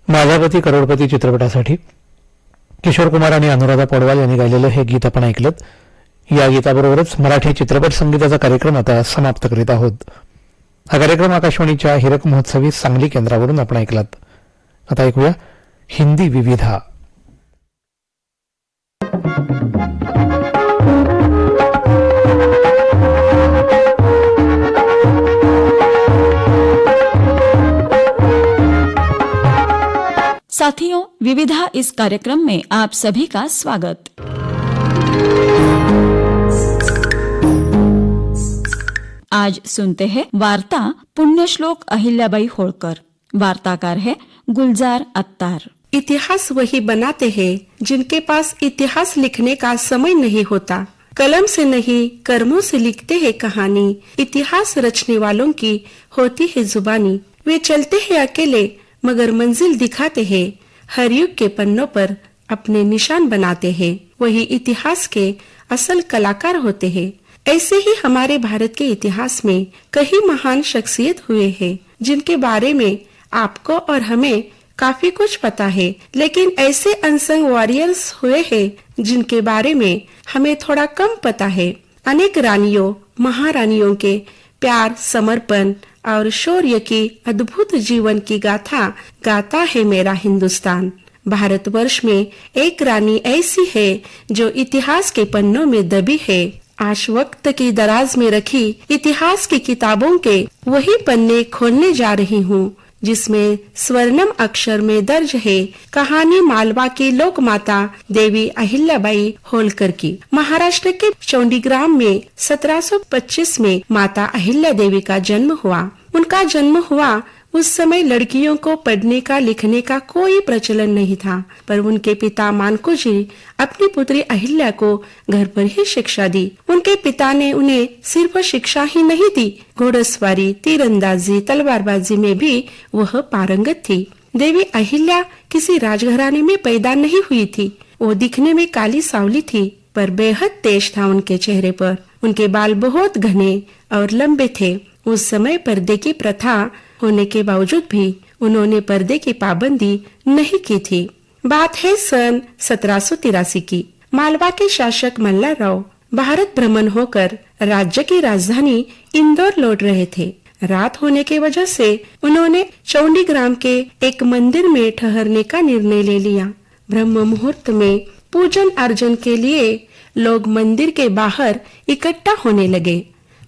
माझापती करोडपती चित्रपटासाठी किशोर कुमार आणि अनुराधा पौडवाल यांनी गायलेलं हे गीत आपण ऐकलं. या गीताबरोबरच मराठी चित्रपट संगीताचा कार्यक्रम आता समाप्त करीत आहोत. हा कार्यक्रम आकाशवाणीच्या हिरक महोत्सवी सांगली केंद्रावरून आपण ऐकलात. आता ऐकूया हिंदी विविधा. साथियों, विविधा इस कार्यक्रम में आप सभी का स्वागत. आज सुनते हैं वार्ता पुण्यश्लोक अहिल्याबाई होळकर. वार्ताकार है गुलजार अत्तार. इतिहास वही बनाते हैं जिनके पास इतिहास लिखने का समय नहीं होता. कलम से नहीं कर्मों से लिखते हैं कहानी. इतिहास रचने वालों की होती है जुबानी. वे चलते हैं अकेले मगर मंजिल दिखाते हैं. हर युग के पन्नों पर अपने निशान बनाते हैं. वही इतिहास के असल कलाकार होते हैं. ऐसे ही हमारे भारत के इतिहास में कई महान शख्सियत हुए हैं जिनके बारे में आपको और हमें काफी कुछ पता है. लेकिन ऐसे अनसंग वॉरियर्स हुए हैं जिनके बारे में हमें थोड़ा कम पता है. अनेक रानियों महारानियों के प्यार, समर्पण और शौर्य की अद्भुत जीवन की गाथा गाता है मेरा हिंदुस्तान. भारतवर्ष में एक रानी ऐसी है जो इतिहास के पन्नों में दबी है. आज वक्त की दराज में रखी इतिहास की किताबों के वही पन्ने खोलने जा रही हूँ जिसमें स्वर्णम अक्षर में दर्ज है कहानी मालवा की लोक माता देवी अहिल्याबाई होलकर की. महाराष्ट्र के चौंडीग्राम में 1725 में माता अहिल्या देवी का जन्म हुआ. उनका जन्म हुआ उस समय लड़कियों को पढ़ने का लिखने का कोई प्रचलन नहीं था, पर उनके पिता मानको जी अपनी पुत्री अहिल्या को घर पर ही शिक्षा दी. उनके पिता ने उन्हें सिर्फ शिक्षा ही नहीं दी, घोड़सवारी, तीरंदाजी, तलवारबाजी में भी वह पारंगत थी. देवी अहिल्या किसी राजघराने में पैदा नहीं हुई थी. वो दिखने में काली सावली थी पर बेहद तेज था उनके चेहरे पर. उनके बाल बहुत घने और लंबे थे. उस समय पर्दे की प्रथा होने के बावजूद भी उन्होंने पर्दे की पाबंदी नहीं की थी. बात है सन 1783 की. मालवा के शासक मल्हारराव भारत भ्रमण होकर राज्य की राजधानी इंदौर लौट रहे थे. रात होने की वजह से उन्होंने चौंडीग्राम के एक मंदिर में ठहरने का निर्णय ले लिया. ब्रह्म मुहूर्त में पूजन अर्चन के लिए लोग मंदिर के बाहर इकट्ठा होने लगे,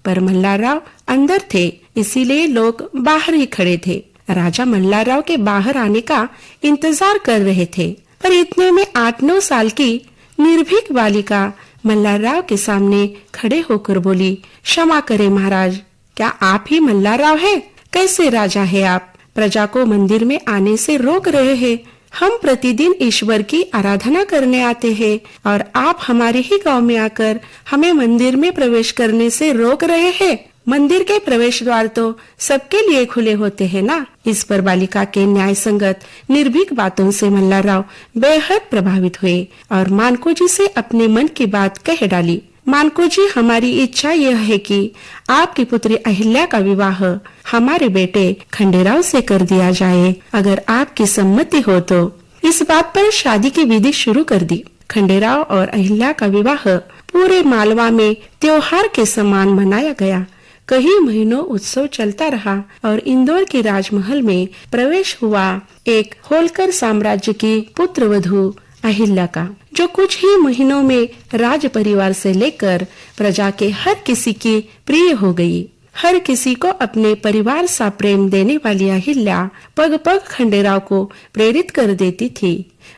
पर मल्हारराव अंदर थे, इसीलिए लोग बाहर ही खड़े थे. राजा मल्हारराव के बाहर आने का इंतजार कर रहे थे, पर इतने में 8-9 साल की निर्भीक बालिका मल्हारराव के सामने खड़े होकर बोली, क्षमा करें महाराज, क्या आप ही मल्हारराव हैं? कैसे राजा है आप? प्रजा को मंदिर में आने से रोक रहे हैं. हम प्रतिदिन ईश्वर की आराधना करने आते हैं और आप हमारे ही गांव में आकर हमें मंदिर में प्रवेश करने से रोक रहे हैं. मंदिर के प्रवेश द्वार तो सबके लिए खुले होते हैं ना. इस पर बालिका के न्याय संगत निर्भीक बातों से मल्हारराव बेहद प्रभावित हुए और मानको जी से अपने मन की बात कह डाली. मानको जी, हमारी इच्छा यह है कि आपकी पुत्री अहिल्या का विवाह हमारे बेटे खंडेराव से कर दिया जाए. अगर आपकी सम्मति हो तो. इस बात पर शादी की विधि शुरू कर दी. खंडेराव और अहिल्या का विवाह पूरे मालवा में त्योहार के समान मनाया गया. कई महीनों उत्सव चलता रहा और इंदौर के राजमहल में प्रवेश हुआ एक होलकर साम्राज्य की पुत्रवधू अहिल्या का, जो कुछ ही महीनों में राज परिवार से लेकर प्रजा के हर किसी की प्रिय हो गई. हर किसी को अपने परिवार सा प्रेम देने वाली अहिल्या पग पग खंडेराव को प्रेरित कर देती थी.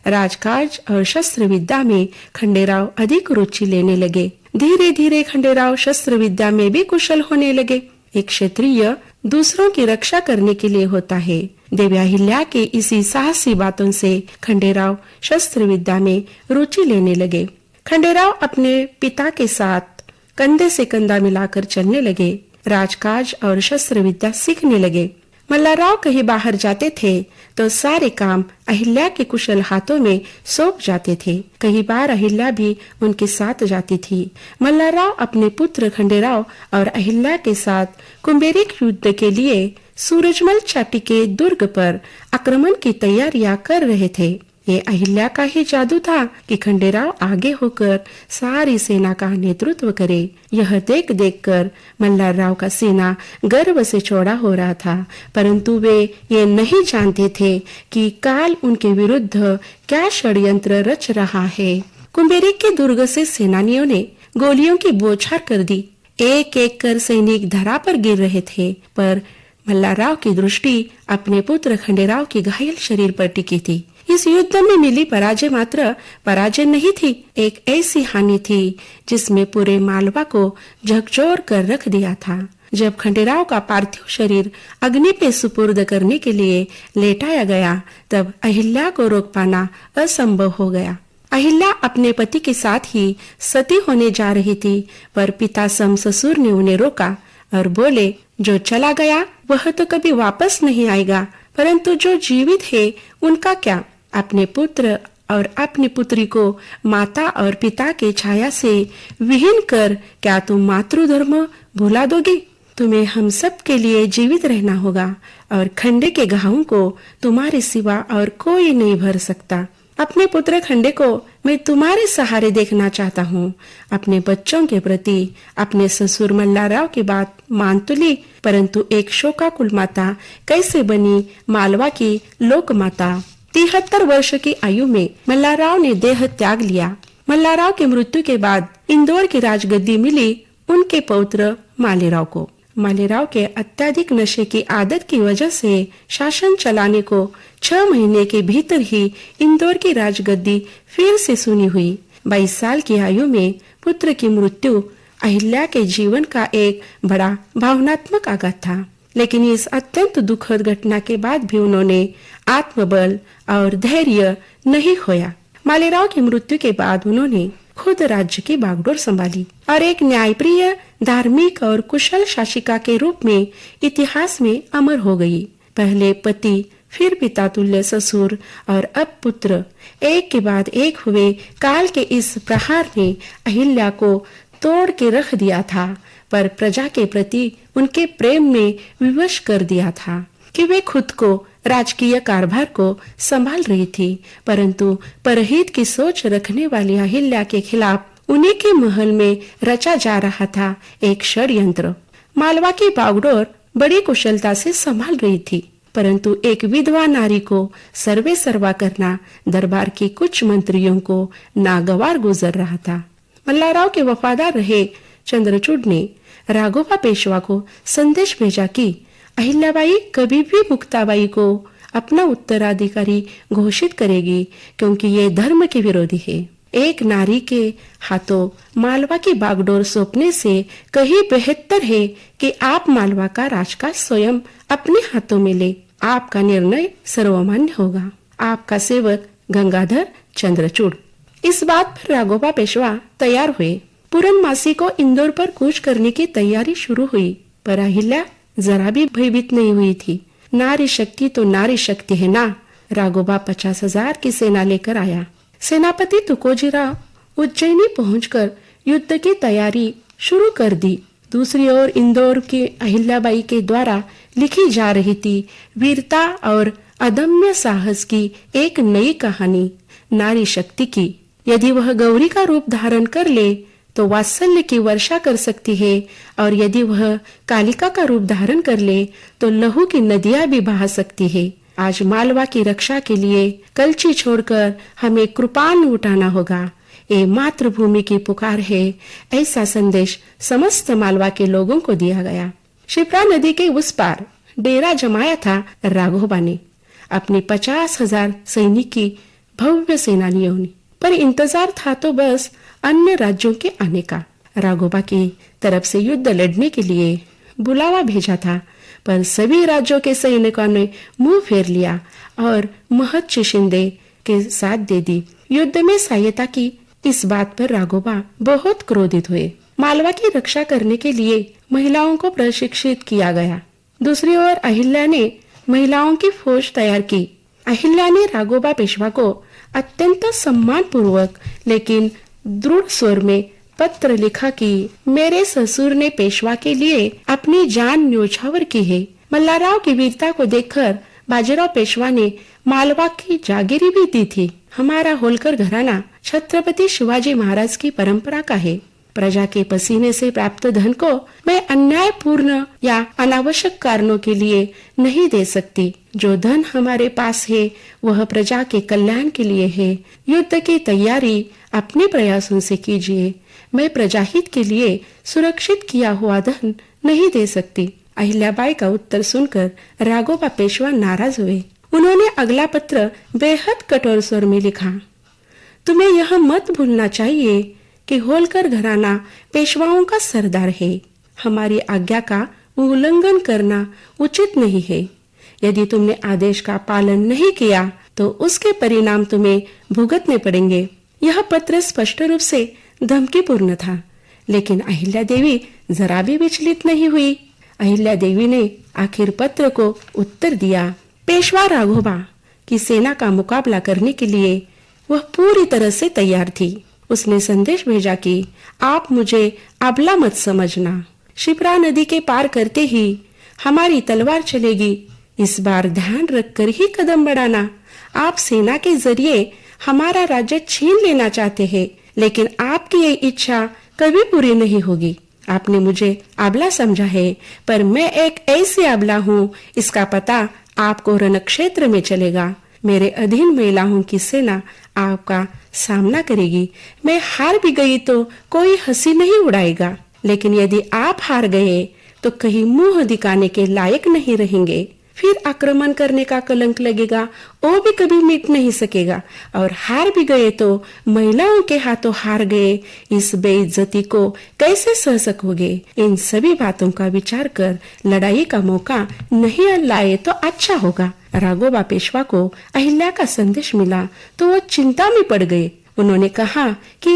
राजकाज और शस्त्र विद्या में खंडेराव अधिक रुचि लेने लगे. धीरे धीरे खंडेराव शस्त्र विद्या में भी कुशल होने लगे. एक क्षत्रिय दूसरों की रक्षा करने के लिए होता है. देवी अहिल्या के इसी साहसी बातों से खंडेराव शस्त्र विद्या में रुचि लेने लगे. खंडेराव अपने पिता के साथ कंधे से कंधा मिलाकर चलने लगे. राजकाज और शस्त्र विद्या सीखने लगे. मल्हारराव कहीं बाहर जाते थे तो सारे काम अहिल्या के कुशल हाथों में सौंप जाते थे. कई बार अहिल्या भी उनके साथ जाती थी. मल्हारराव अपने पुत्र खंडेराव और अहिल्या के साथ कुंभेरिक युद्ध के लिए सूरजमल चाटी के दुर्ग पर आक्रमण की तैयारियां कर रहे थे। ये अहिल्या का ही जादू था कि खंडेराव आगे होकर सारी सेना का नेतृत्व करे। यह देख देख कर मल्हारराव का सीना गर्व से चौड़ा हो रहा था, परंतु वे ये नहीं जानते थे कि काल उनके विरुद्ध क्या षड्यंत्र रच रहा है। कुंभेरी के दुर्ग से सेनानियों ने गोलियों की बौछार कर दी। एक एक कर सैनिक धरा पर गिर रहे थे, पर मल्हारराव की दृष्टि अपने पुत्र खंडेराव की घायल शरीर पर टिकी थी। इस युद्ध में मिली पराजय मात्र पराजय नहीं थी, एक ऐसी हानि थी जिसमें पूरे मालवा को झकझोर कर रख दिया था। जब खंडेराव का पार्थिव शरीर अग्नि पे सुपुर्द करने के लिए लेटाया गया, तब अहिल्या को रोक पाना असंभव हो गया। अहिल्या अपने पति के साथ ही सती होने जा रही थी, पर पिता सम ससुर ने उन्हें रोका और बोले, जो चला गया वह तो कभी वापस नहीं आएगा, परंतु जो जीवित है उनका क्या? अपने पुत्र और अपनी पुत्री को माता और पिता के छाया से विहीन कर क्या तुम मातृधर्म भुला दोगे? तुम्हें हम सब के लिए जीवित रहना होगा और खंडे के घावों को तुम्हारे सिवा और कोई नहीं भर सकता। अपने पुत्र खंडे को मैं तुम्हारे सहारे देखना चाहता हूँ। अपने बच्चों के प्रति अपने ससुर मल्हारराव की बात मान तो ली, परंतु एक शोकाकुल माता कैसे बनी मालवा की लोक माता। 73 वर्ष की आयु में मल्हारराव ने देह त्याग लिया। मल्हारराव की मृत्यु के बाद इंदौर की राजगद्दी मिली उनके पौत्र मालेराव को। मालेराव के अत्यधिक नशे की आदत की वजह से शासन चलाने को 6 महीने के भीतर ही इंदौर की राजगद्दी फिर से सुनी हुई। 22 साल की आयु में पुत्र की मृत्यु अहिल्या के जीवन का एक बड़ा भावनात्मक आघात था, लेकिन इस अत्यंत दुखद घटना के बाद भी उन्होंने आत्मबल और धैर्य नहीं खोया। मालेराव की मृत्यु के बाद उन्होंने खुद राज्य की बागडोर संभाली और एक न्यायप्रिय, धार्मिक और कुशल शासिका के रूप में इतिहास में अमर हो गई। पहले पति, फिर पिता तुल्य ससुर और अब पुत्र, एक के बाद एक हुए काल के इस प्रहार ने अहिल्या को तोड़ के रख दिया था, पर प्रजा के प्रति उनके प्रेम ने विवश कर दिया था कि वे खुद को राजकीय कारभार को संभाल रही थी, परंतु परहित की सोच रखने वाली अहिल्या के खिलाफ उन्हीं के महल में रचा जा रहा था एक षड्यंत्र। मालवा की बागडोर बड़ी कुशलता से संभाल रही थी, परंतु एक विधवा नारी को सर्वे सर्वा करना दरबार के कुछ मंत्रियों को नागवार गुजर रहा था। मल्हारराव के वफादार रहे चंद्रचूड़ ने राघोबा पेशवा को संदेश भेजा कि अहिल्याबाई कभी भी मुक्ताबाई को अपना उत्तराधिकारी घोषित करेगी, क्योंकि ये धर्म के विरोधी है। एक नारी के हाथों मालवा की बागडोर सौंपने से कहीं बेहतर है कि आप मालवा का राजकाज स्वयं अपने हाथों में ले। आपका निर्णय सर्वमान्य होगा। आपका सेवक गंगाधर चंद्रचूड़। इस बात पर राघोबा पेशवा तैयार हुए। पूर्णमासी को इंदौर पर कूच करने की तैयारी शुरू हुई, पर अहिल्या जरा भी भयभीत नहीं हुई थी। नारी शक्ति तो नारी शक्ति है ना। राघोबा 50,000 की सेना लेकर आया। सेनापति तुकोजीराव उज्जैनी पहुंचकर युद्ध की तैयारी शुरू कर दी। दूसरी ओर इंदौर की अहिल्याबाई के द्वारा लिखी जा रही थी वीरता और अदम्य साहस की एक नई कहानी, नारी शक्ति की। यदि वह गौरी का रूप धारण कर ले तो वात्सल्य की वर्षा कर सकती है, और यदि वह कालिका का रूप धारण कर ले तो लहू की नदियां भी बहा सकती है। आज मालवा की रक्षा के लिए कलची छोड़कर हमें कृपान उठाना होगा। ये मातृभूमि की पुकार है, ऐसा संदेश समस्त मालवा के लोगों को दिया गया। शिप्रा नदी के उस पार डेरा जमाया था राघोबा ने अपनी 50,000 सैनिकी भव्य सेनानियों ने, पर इंतजार था तो बस अन्य राज्यों के आने का। राघोबा की तरफ से युद्ध लड़ने के लिए बुलावा भेजा था, पर सभी राज्यों के सैनिकों ने मुंह फेर लिया और महर्षि शिंदे के साथ दे दी। युद्ध में सहायता की इस बात पर राघोबा बहुत क्रोधित हुए। मालवा की रक्षा करने के लिए महिलाओं को प्रशिक्षित किया गया। दूसरी ओर अहिल्या ने महिलाओं की फौज तैयार की। अहिल्या ने राघोबा पेशवा को अत्यंत सम्मान पूर्वक लेकिन दृढ़ स्वर में पत्र लिखा कि मेरे ससुर ने पेशवा के लिए अपनी जान न्योछावर की है। मल्हारराव की वीरता को देखकर बाजीराव पेशवा ने मालवा की जागीरी भी दी थी। हमारा होलकर घराना छत्रपति शिवाजी महाराज की परंपरा का है। प्रजा के पसीने से प्राप्त धन को मैं अन्यायपूर्ण या अनावश्यक कारणों के लिए नहीं दे सकती। जो धन हमारे पास है वह प्रजा के कल्याण के लिए है। युद्ध की तैयारी अपने प्रयासों से कीजिए। मैं प्रजाहित के लिए सुरक्षित किया हुआ धन नहीं दे सकती। अहिल्याबाई का उत्तर सुनकर राघोबा पेशवा नाराज हुए। उन्होंने अगला पत्र बेहद कठोर स्वर में लिखा। तुम्हें यह मत भूलना चाहिए कि होलकर घराना पेशवाओं का सरदार है। हमारी आज्ञा का उल्लंघन करना उचित नहीं है। यदि तुमने आदेश का पालन नहीं किया तो उसके परिणाम तुम्हें भुगतने पड़ेंगे। यह पत्र स्पष्ट रूप से धमकीपूर्ण था, लेकिन अहिल्या देवी जरा भी विचलित नहीं हुई। अहिल्या देवी ने आखिर पत्र को उत्तर दिया। पेशवा राघोबा की सेना का मुकाबला करने के लिए वह पूरी तरह से तैयार थी। उसने संदेश भेजा कि आप मुझे अबला मत समझना। शिप्रा नदी के पार करते ही हमारी तलवार चलेगी। इस बार ध्यान रखकर ही कदम बढ़ाना। आप सेना के जरिए हमारा राज्य छीन लेना चाहते हैं, लेकिन आपकी ये इच्छा कभी पूरी नहीं होगी। आपने मुझे आबला समझा है, पर मैं एक ऐसी आबला हूँ, इसका पता आपको रणक्षेत्र में चलेगा। मेरे अधीन महिलाओं की सेना आपका सामना करेगी। मैं हार भी गई तो कोई हंसी नहीं उड़ाएगा, लेकिन यदि आप हार गए तो कहीं मुंह दिखाने के लायक नहीं रहेंगे। फिर आक्रमण करने का कलंक लगेगा, वो भी कभी मिट नहीं सकेगा। और हार भी गए तो महिलाओं के हाथों हार गए, इस बेइज्जती को कैसे सह सकोगे। इन सभी बातों का विचार कर लड़ाई का मौका नहीं लाए तो अच्छा होगा। राघोबा पेशवा को अहिल्या का संदेश मिला तो वो चिंता में पड़ गए। उन्होंने कहा कि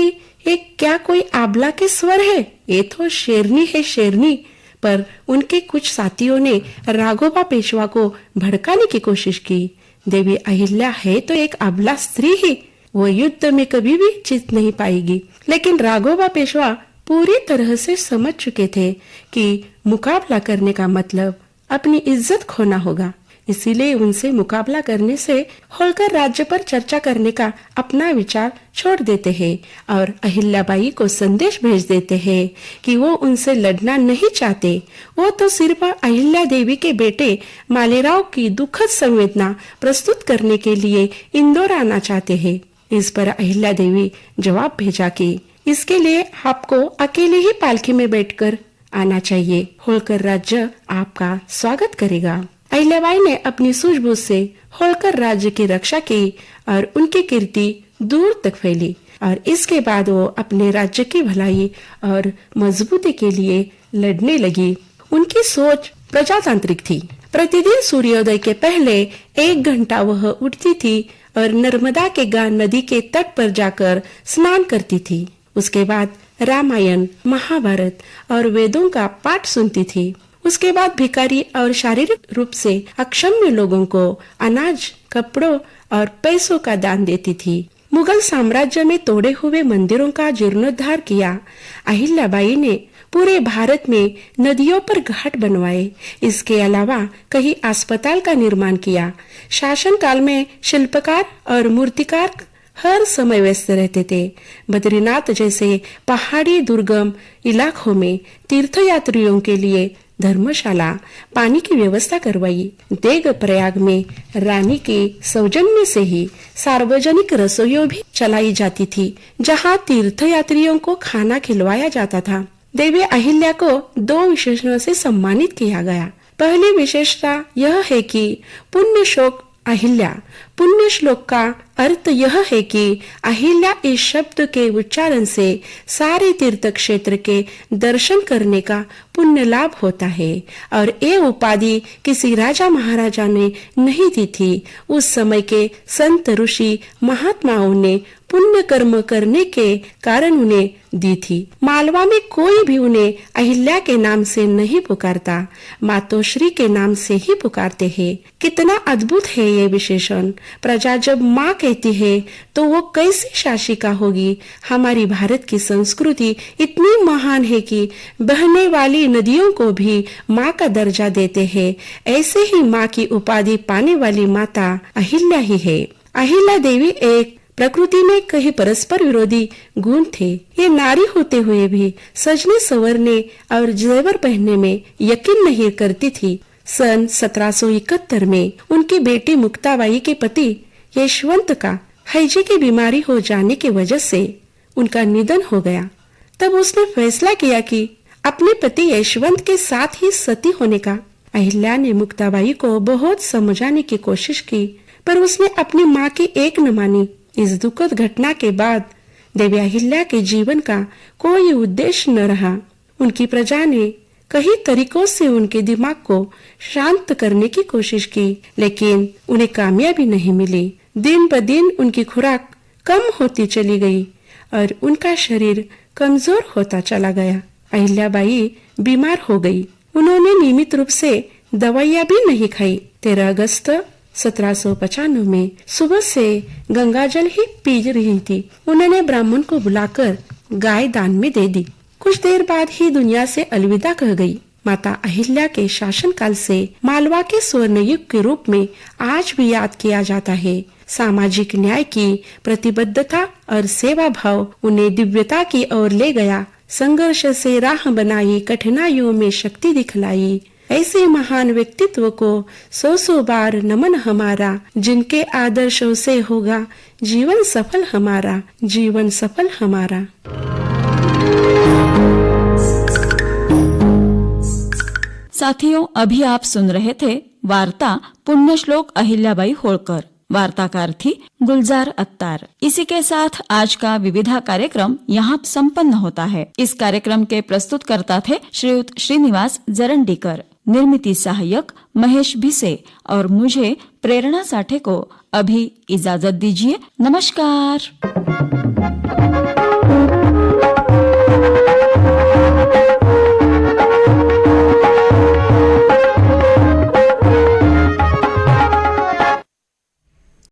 ये क्या कोई आबला के स्वर है? ये तो शेरनी है, शेरनी। पर उनके कुछ साथियों ने राघोबा पेशवा को भड़काने की कोशिश की। देवी अहिल्या है तो एक अबला स्त्री ही, वो युद्ध में कभी भी जीत नहीं पाएगी। लेकिन राघोबा पेशवा पूरी तरह से समझ चुके थे कि मुकाबला करने का मतलब अपनी इज्जत खोना होगा। इसीलिए उनसे मुकाबला करने से होलकर राज्य पर चर्चा करने का अपना विचार छोड़ देते हैं और अहिल्याबाई को संदेश भेज देते हैं कि वो उनसे लड़ना नहीं चाहते। वो तो सिर्फ अहिल्या देवी के बेटे मालेराव की दुखद संवेदना प्रस्तुत करने के लिए इंदौर आना चाहते हैं। इस पर अहिल्या देवी जवाब भेजा कि इसके लिए आपको अकेले ही पालकी में बैठकर आना चाहिए। होलकर राज्य आपका स्वागत करेगा। अहिल्याबाई ने अपनी सूझबूझ से होलकर राज्य की रक्षा की और उनकी कीर्ति दूर तक फैली। और इसके बाद वो अपने राज्य की भलाई और मजबूती के लिए लड़ने लगी। उनकी सोच प्रजातांत्रिक थी। प्रतिदिन सूर्योदय के पहले 1 घंटा वह उठती थी और नर्मदा के नदी के तट पर जाकर स्नान करती थी। उसके बाद रामायण, महाभारत और वेदों का पाठ सुनती थी। उसके बाद भिखारी और शारीरिक रूप से अक्षम्य लोगों को अनाज, कपड़ों और पैसों का दान देती थी। मुगल साम्राज्य में तोड़े हुए मंदिरों का जीर्णोद्धार किया। अहिल्याबाई ने पूरे भारत में नदियों पर घाट बनवाए। इसके अलावा कई अस्पताल का निर्माण किया। शासन काल में शिल्पकार और मूर्तिकार हर समय व्यस्त रहते थे। बद्रीनाथ जैसे पहाड़ी दुर्गम इलाकों में तीर्थयात्रियों के लिए धर्मशाला, पानी की व्यवस्था करवाई। देग प्रयाग में रानी के सौजन्य से ही सार्वजनिक रसोइयां भी चलाई जाती थी, जहां तीर्थयात्रियों को खाना खिलवाया जाता था। देवी अहिल्या को 2 विशेषणों से सम्मानित किया गया। पहली विशेषता यह है कि पुण्य श्लोक अहिल्या। पुण्य श्लोक का अर्थ यह है कि अहिल्या इस शब्द के उच्चारण से सारे तीर्थ क्षेत्र के दर्शन करने का पुण्य लाभ होता है। और ये उपाधि किसी राजा महाराजा ने नहीं दी थी। उस समय के संत ऋषि महात्माओं ने पुण्य कर्म करने के कारण उन्हें दी थी। मालवा में कोई भी उन्हें अहिल्या के नाम से नहीं पुकारता, मातोश्री के नाम से ही पुकारते हैं। कितना अद्भुत है ये विशेषण। प्रजा जब माँ कहती है तो वो कैसी शासिका होगी। हमारी भारत की संस्कृति इतनी महान है कि बहने वाली नदियों को भी माँ का दर्जा देते हैं। ऐसे ही माँ की उपाधि पाने वाली माता अहिल्या ही है। अहिल्या देवी एक प्रकृति में कई परस्पर विरोधी गुण थे। ये नारी होते हुए भी सजने संवरने और जेवर पहनने में यकीन नहीं करती थी। सन 1771 में उनकी बेटी मुक्ताबाई के पति यशवंत का हैजे की बीमारी हो जाने की वजह से उनका निधन हो गया। तब उसने फैसला किया कि अपने पति यशवंत के साथ ही सती होने का। अहिल्या ने मुक्ताबाई को बहुत समझाने की कोशिश की, पर उसने अपनी माँ की एक न मानी। इस दुखद घटना के बाद देवी अहिल्या के जीवन का कोई उद्देश्य न रहा। उनकी प्रजा ने कई तरीकों से उनके दिमाग को शांत करने की कोशिश की, लेकिन उन्हें कामयाबी नहीं मिली। दिन ब दिन उनकी खुराक कम होती चली गई और उनका शरीर कमजोर होता चला गया। अहिल्याबाई बीमार हो गई। उन्होंने नियमित रूप से दवाइयां भी नहीं खाई। 13 अगस्त 1795 में सुबह से गंगाजल ही पी रही थी। उन्होंने ब्राह्मण को बुलाकर गाय दान में दे दी। कुछ देर बाद ही दुनिया से अलविदा कह गई। माता अहिल्या के शासनकाल से मालवा के स्वर्ण युग के रूप में आज भी याद किया जाता है। सामाजिक न्याय की प्रतिबद्धता और सेवा भाव उन्हें दिव्यता की ओर ले गया। संघर्ष से राह बनाई, कठिनाइयों में शक्ति दिखलाई। ऐसे महान व्यक्तित्व को 100 बार नमन हमारा, जिनके आदर्शों से होगा जीवन सफल हमारा, जीवन सफल हमारा। साथियों, अभी आप सुन रहे थे वार्ता पुण्यश्लोक अहिल्याबाई होळकर। वार्ताकार थी गुलजार अत्तार। इसी के साथ आज का विविधा कार्यक्रम यहाँ संपन्न होता है। इस कार्यक्रम के प्रस्तुतकर्ता थे श्रीयुत श्रीनिवास जरंडीकर, निर्मिती सहायक महेश भिसे और मुझे प्रेरणा साठे को अभी इजाजत दीजिए। नमस्कार।